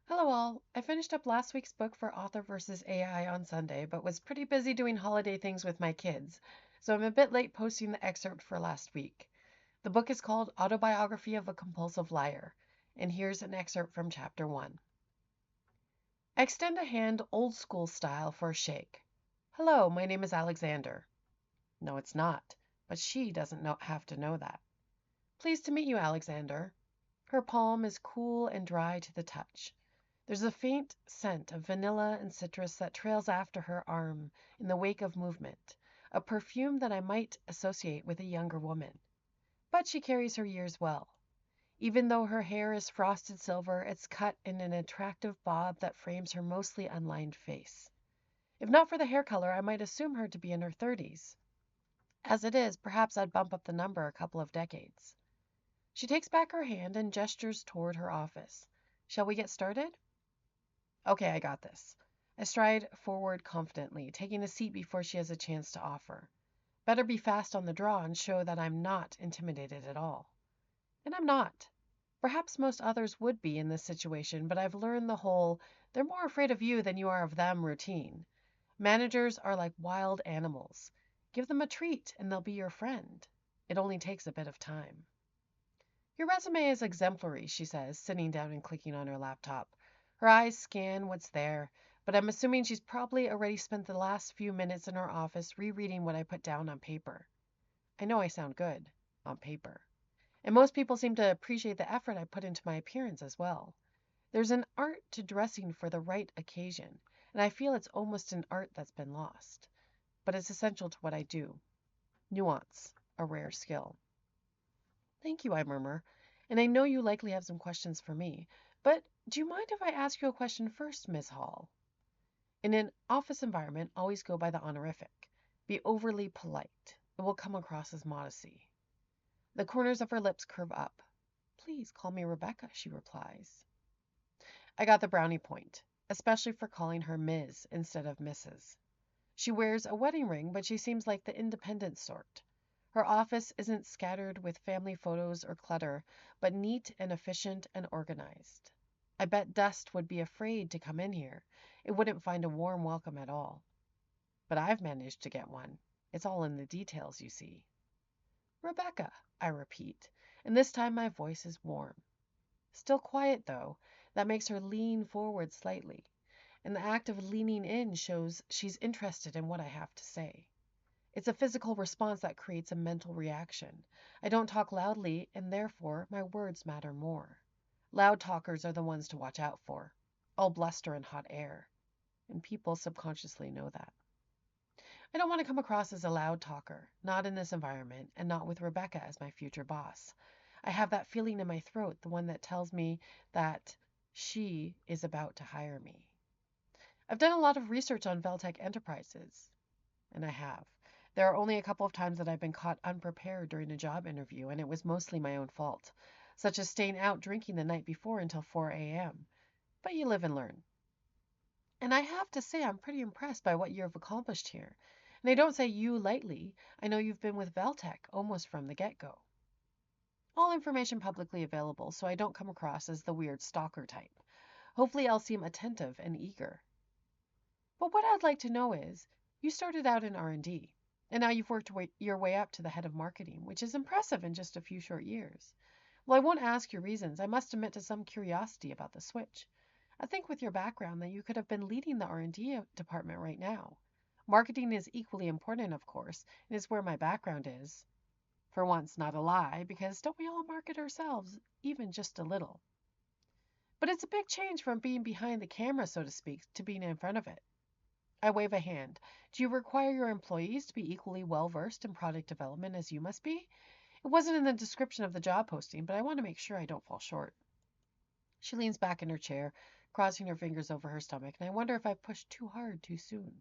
Hello all. I finished up last week's book for Author versus AI on Sunday, but was pretty busy doing holiday things with my kids, so I'm a bit late posting the excerpt for last week. The book is called Autobiography of a Compulsive Liar, and here's an excerpt from chapter 1. I extend a hand old school style for a shake. Hello, my name is Alexander. No, it's not, but she doesn't have to know that. Pleased to meet you, Alexander. Her palm is cool and dry to the touch. There's a faint scent of vanilla and citrus that trails after her arm in the wake of movement, a perfume that I might associate with a younger woman. But she carries her years well. Even though her hair is frosted silver, it's cut in an attractive bob that frames her mostly unlined face. If not for the hair color, I might assume her to be in her 30s. As it is, perhaps I'd bump up the number a couple of decades. She takes back her hand and gestures toward her office. Shall we get started? Okay, I got this. I stride forward confidently, taking a seat before she has a chance to offer. Better be fast on the draw and show that I'm not intimidated at all. And I'm not. Perhaps most others would be in this situation, but I've learned the whole "they're more afraid of you than you are of them" routine. Managers are like wild animals. Give them a treat and they'll be your friend. It only takes a bit of time. Your resume is exemplary, she says, sitting down and clicking on her laptop. Her eyes scan what's there, but I'm assuming she's probably already spent the last few minutes in her office rereading what I put down on paper. I know I sound good on paper. And most people seem to appreciate the effort I put into my appearance as well. There's an art to dressing for the right occasion, and I feel it's almost an art that's been lost. But it's essential to what I do. Nuance, a rare skill. Thank you, I murmur, and I know you likely have some questions for me, but do you mind if I ask you a question first, Miss Hall? In an office environment, always go by the honorific. Be overly polite. It will come across as modesty. The corners of her lips curve up. Please call me Rebecca, she replies. I got the brownie point, especially for calling her Ms. instead of Mrs. She wears a wedding ring, but she seems like the independent sort. Her office isn't scattered with family photos or clutter, but neat and efficient and organized. I bet dust would be afraid to come in here. It wouldn't find a warm welcome at all. But I've managed to get one. It's all in the details, you see. Rebecca, I repeat, and this time my voice is warm. Still quiet, though. That makes her lean forward slightly, and the act of leaning in shows she's interested in what I have to say. It's a physical response that creates a mental reaction. I don't talk loudly, and therefore my words matter more. Loud talkers are the ones to watch out for. All bluster and hot air. And people subconsciously know that. I don't want to come across as a loud talker, not in this environment, and not with Rebecca as my future boss. I have that feeling in my throat, the one that tells me that she is about to hire me. I've done a lot of research on Veltec Enterprises, and I have. There are only a couple of times that I've been caught unprepared during a job interview, and it was mostly my own fault, such as staying out drinking the night before until 4 a.m. But you live and learn. And I have to say I'm pretty impressed by what you've accomplished here. And I don't say you lightly. I know you've been with Veltec almost from the get-go. All information publicly available, so I don't come across as the weird stalker type. Hopefully I'll seem attentive and eager. But what I'd like to know is, you started out in R&D, and now you've worked your way up to the head of marketing, which is impressive in just a few short years. Well, I won't ask your reasons. I must admit to some curiosity about the switch. I think with your background that you could have been leading the R&D department right now. Marketing is equally important, of course, and is where my background is. For once, not a lie, because don't we all market ourselves, even just a little? But it's a big change from being behind the camera, so to speak, to being in front of it. I wave a hand. Do you require your employees to be equally well-versed in product development as you must be? It wasn't in the description of the job posting, but I want to make sure I don't fall short. She leans back in her chair, crossing her fingers over her stomach, and I wonder if I've pushed too hard too soon.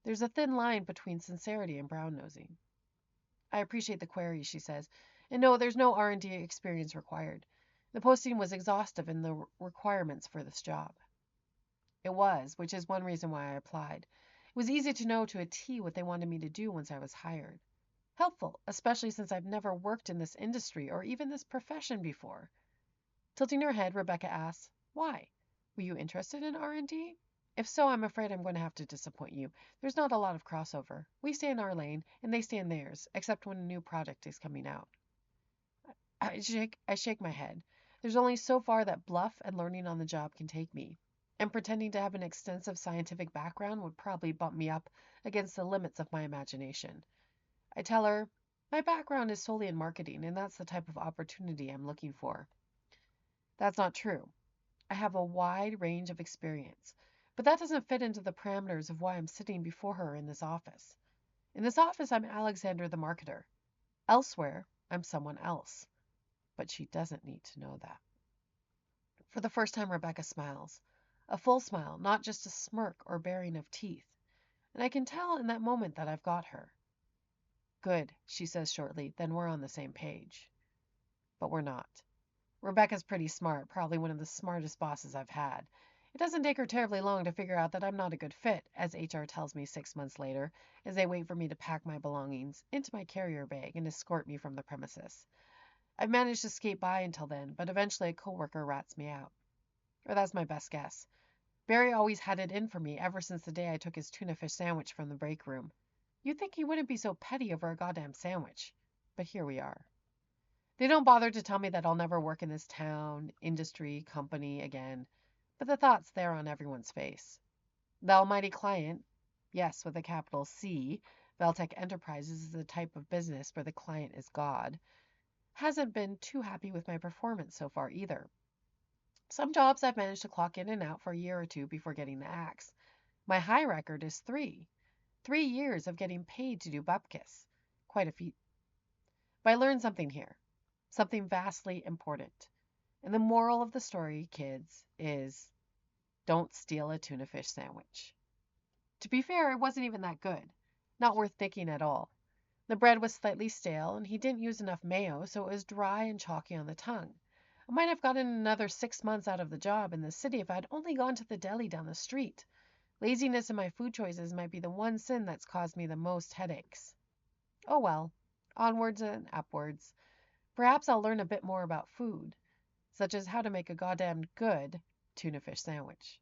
There's a thin line between sincerity and brown-nosing. I appreciate the query, she says, and no, there's no R&D experience required. The posting was exhaustive in the requirements for this job. It was, which is one reason why I applied. It was easy to know to a T what they wanted me to do once I was hired. Helpful, especially since I've never worked in this industry or even this profession before. Tilting her head, Rebecca asks, why? Were you interested in R&D? If so, I'm afraid I'm going to have to disappoint you. There's not a lot of crossover. We stay in our lane, and they stay in theirs, except when a new product is coming out. I shake my head. There's only so far that bluff and learning on the job can take me. And pretending to have an extensive scientific background would probably bump me up against the limits of my imagination. I tell her, my background is solely in marketing, and that's the type of opportunity I'm looking for. That's not true. I have a wide range of experience, but that doesn't fit into the parameters of why I'm sitting before her in this office. In this office, I'm Alexander the marketer. Elsewhere, I'm someone else. But she doesn't need to know that. For the first time, Rebecca smiles. A full smile, not just a smirk or baring of teeth. And I can tell in that moment that I've got her. Good, she says shortly, then we're on the same page. But we're not. Rebecca's pretty smart, probably one of the smartest bosses I've had. It doesn't take her terribly long to figure out that I'm not a good fit, as HR tells me 6 months later, as they wait for me to pack my belongings into my carrier bag and escort me from the premises. I've managed to skate by until then, but eventually a coworker rats me out. Or that's my best guess. Barry always had it in for me ever since the day I took his tuna fish sandwich from the break room. You'd think he wouldn't be so petty over a goddamn sandwich. But here we are. They don't bother to tell me that I'll never work in this town, industry, company again, but the thought's there on everyone's face. The almighty client, yes, with a capital C, Veltec Enterprises is the type of business where the client is God, hasn't been too happy with my performance so far either. Some jobs I've managed to clock in and out for a year or two before getting the axe. My high record is 3. 3 years of getting paid to do bupkis. Quite a feat. But I learned something here. Something vastly important. And the moral of the story, kids, is don't steal a tuna fish sandwich. To be fair, it wasn't even that good. Not worth nicking at all. The bread was slightly stale, and he didn't use enough mayo, so it was dry and chalky on the tongue. I might have gotten another 6 months out of the job in the city if I'd only gone to the deli down the street. Laziness in my food choices might be the one sin that's caused me the most headaches. Oh well, onwards and upwards. Perhaps I'll learn a bit more about food, such as how to make a goddamn good tuna fish sandwich.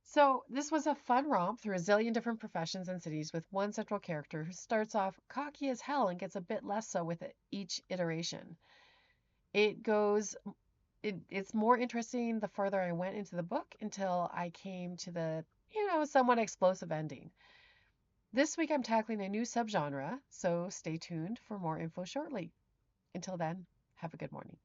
So, this was a fun romp through a zillion different professions and cities with one central character who starts off cocky as hell and gets a bit less so with each iteration. It's more interesting the further I went into the book until I came to the, somewhat explosive ending. This week I'm tackling a new subgenre, so stay tuned for more info shortly. Until then, have a good morning.